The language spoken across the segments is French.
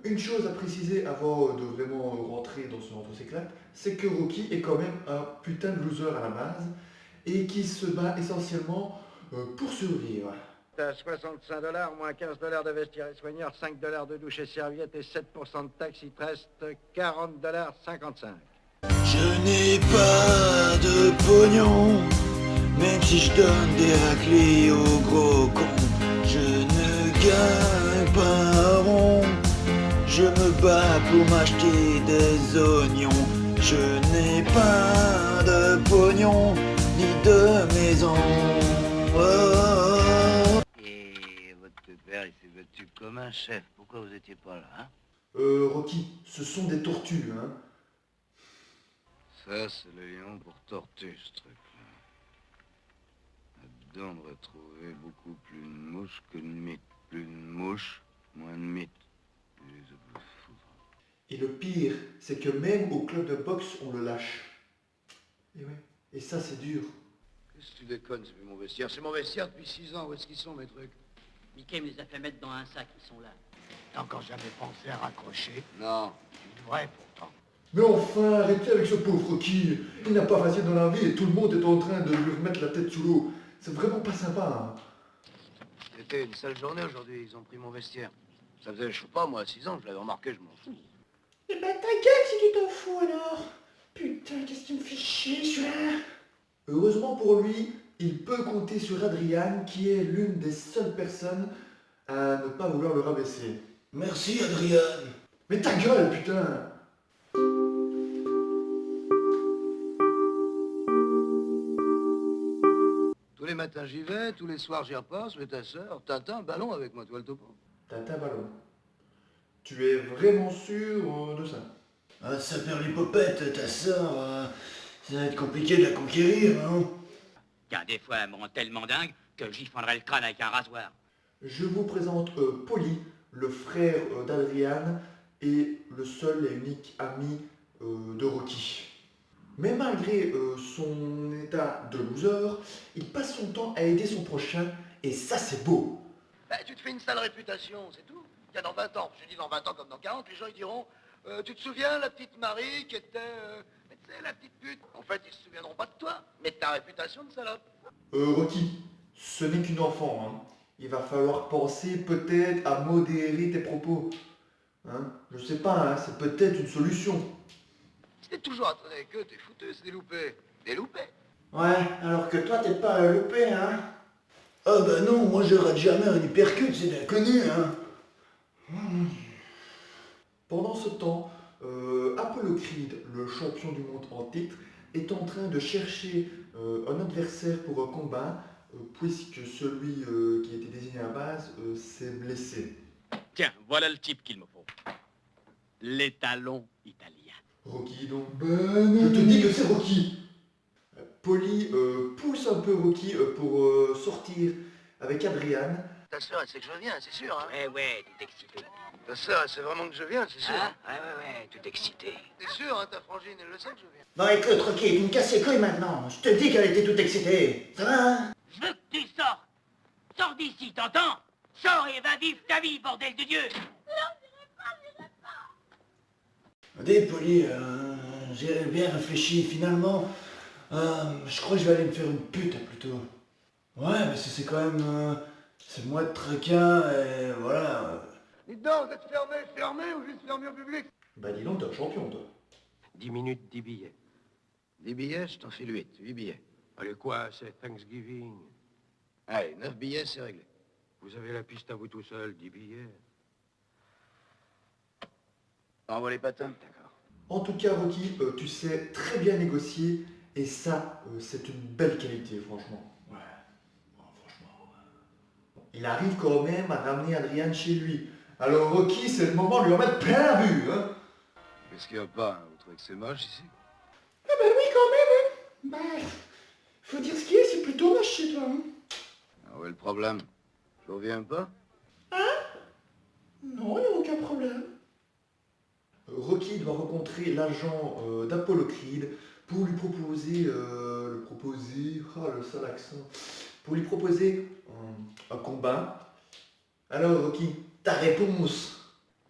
Une chose à préciser avant de vraiment rentrer dans ce entre s'éclate, c'est que Rocky est quand même un putain de loser à la base et qui se bat essentiellement pour survivre. T'as 65 dollars, moins 15 dollars de vestiaire et soigneur, 5 dollars de douche et serviette et 7% de taxes, il te reste 40 dollars 55. Je n'ai pas de pognon, même si je donne des raclés aux gros cons. Je ne gagne pas un rond, je me bats pour m'acheter des oignons. Je n'ai pas de pognon, ni de maison. Oh. Et votre père, il s'est battu comme un chef. Pourquoi vous étiez pas là, hein? Rocky, ce sont des tortues, hein. Ça, c'est le lion pour tortue, ce truc-là. Là-dedans, on devrait trouver beaucoup plus de mouches que de mythes. Plus de mouches, moins de mythes. Et les autres vous foutre. Et le pire, c'est que même au club de boxe, on le lâche. Et ouais, et ça c'est dur. Qu'est-ce que tu déconnes, c'est plus mon vestiaire. C'est mon vestiaire depuis 6 ans. Où est-ce qu'ils sont, mes trucs? Mickey me les a fait mettre dans un sac, ils sont là. T'as encore jamais pensé à raccrocher? Non. Tu devrais pourtant. Mais enfin, arrêtez avec ce pauvre Rocky. Il n'a pas facile dans la vie et tout le monde est en train de lui remettre la tête sous l'eau. C'est vraiment pas sympa, hein. C'était une sale journée aujourd'hui, ils ont pris mon vestiaire. Ça faisait, je sais pas, moi, 6 ans, je l'avais remarqué, je m'en fous. Eh ben ta gueule si tu t'en fous alors. Putain, qu'est-ce qui me fait chier celui-là. Heureusement pour lui, il peut compter sur Adrian, qui est l'une des seules personnes à ne pas vouloir le rabaisser. Merci Adrien. Mais ta gueule, putain! Tous les matins j'y vais, tous les soirs j'y repasse, mais ta sœur, Tintin, ballon avec moi, toi le topo. T'as ballon. Tu es vraiment sûr de ça? Ah, ça perd l'hypopète, ta sœur. Ça va être compliqué de la conquérir, hein. Car des fois, elle me rend tellement dingue que j'y fendrai le crâne avec un rasoir. Je vous présente Polly, le frère d'Adrian et le seul et unique ami de Rocky. Mais malgré son état de loser, il passe son temps à aider son prochain et ça c'est beau. Bah, tu te fais une sale réputation, c'est tout. Il y a dans 20 ans, je dis dans 20 ans comme dans 40, les gens ils diront tu te souviens, la petite Marie qui était... mais tu sais, la petite pute. En fait, ils se souviendront pas de toi, mais de ta réputation de salope. Rocky, ce n'est qu'une enfant, hein. Il va falloir penser peut-être à modérer tes propos. Hein? Je sais pas, hein, c'est peut-être une solution. Si t'es toujours à traîner avec eux, t'es foutu, c'est des loupés. Des loupés. Ouais, alors que toi t'es pas un loupé, hein. Ah bah non, moi je rate jamais un hypercute, c'est bien connu, hein. Pendant ce temps, Apollo Creed, le champion du monde en titre, est en train de chercher un adversaire pour un combat, puisque celui qui était désigné à la base s'est blessé. Tiens, voilà le type qu'il me faut. L'étalon italien. Rocky donc, je te dis que c'est Rocky. Polly pousse un peu Rocky pour sortir avec Adrian. Ta sœur, elle sait que je viens, c'est sûr, hein. Ouais, tout excité. Ta sœur, elle sait vraiment que je viens, c'est sûr. Hein? Ouais, tout excité. T'es sûr, hein, ta frangine, elle le sait que je viens. Bon écoute Rocky, tu me casses les couilles maintenant. Je te dis qu'elle était toute excitée. Ça va hein? Je veux que tu sortes. Sors d'ici, t'entends? Sors et va vivre ta vie, bordel de Dieu. Attendez, Polly, j'ai bien réfléchi, finalement. Je crois que je vais aller me faire une pute, plutôt. Ouais, mais c'est quand même... c'est moi de traquin, et voilà. Dites donc, vous êtes fermé ou juste fermé au public? Bah dis donc, t'es un champion toi. 10 minutes, 10 billets. 10 billets, je t'en file 8 billets. Allez quoi, c'est Thanksgiving. Allez, 9 billets, c'est réglé. Vous avez la piste à vous tout seul, 10 billets. Envoie les patins. D'accord. En tout cas, Rocky, tu sais très bien négocier, et ça, c'est une belle qualité, franchement. Ouais, franchement, ouais. Il arrive quand même à ramener Adrian chez lui. Alors Rocky, c'est le moment de lui remettre plein la vue, hein. Qu'est-ce qu'il y a pas, hein? Vous trouvez que c'est moche ici? Ah bah oui quand même, hein. Bah, faut dire ce qui est, c'est plutôt moche chez toi, hein. Ah ouais, le problème. Je reviens pas? Non, y a aucun problème. Rocky doit rencontrer l'agent d'Apollo Creed pour lui proposer, le sale accent, pour lui proposer un combat. Alors Rocky, ta réponse?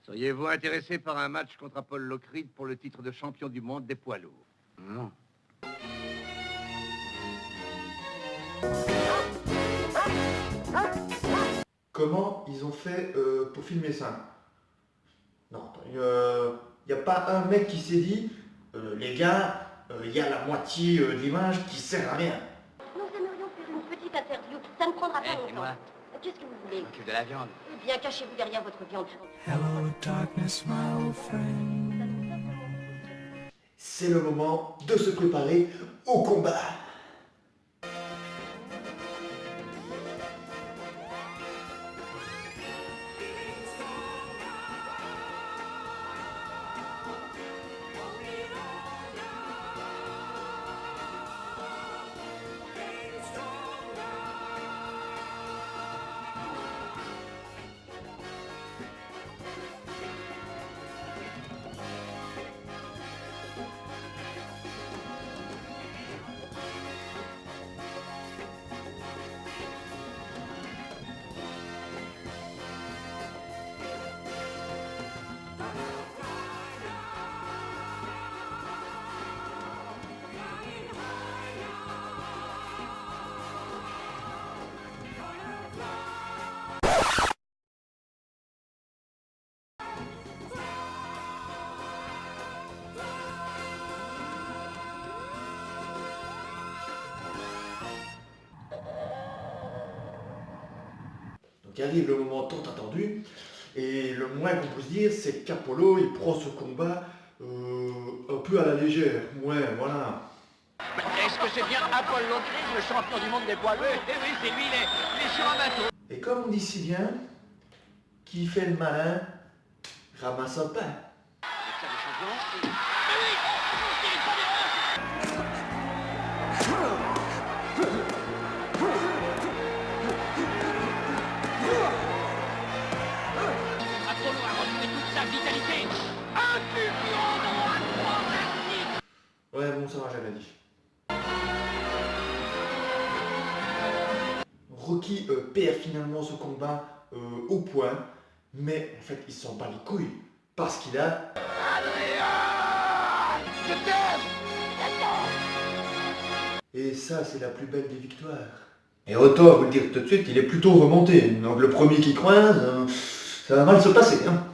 Seriez-vous intéressé par un match contre Apollo Creed pour le titre de champion du monde des poids lourds? Non. Comment ils ont fait pour filmer ça? Non, il n'y a pas un mec qui s'est dit, les gars, il y a la moitié de l'image qui sert à rien. Nous aimerions faire une petite interview. Ça ne prendra pas Eh, c'est longtemps. moi. Qu'est-ce que vous voulez? M'occupe de la viande. Eh bien, cachez-vous derrière votre viande. C'est le moment de se préparer au combat. Donc arrive le moment tant attendu, et le moins qu'on puisse dire, c'est qu'Apollo, il prend ce combat un peu à la légère. Ouais, voilà. Est-ce que c'est bien Apollo Creed, le champion du monde des poids lourds? Eh oui, c'est lui, il est sur un bateau. Et comme on dit si bien, qui fait le malin, ramasse un pain. C'est ça le champion? Apollo a retrouvé toute sa vitalité. Un fulgurant droit fantastique. Ouais, bon, ça va, j'avais dit. Rocky perd finalement ce combat au point, mais en fait, il s'en bat les couilles, parce qu'il a... Je t'aime! Et ça, c'est la plus belle des victoires. Et autant vous le dire tout de suite, il est plutôt remonté. Donc le premier qui croise, ça va mal se passer, hein.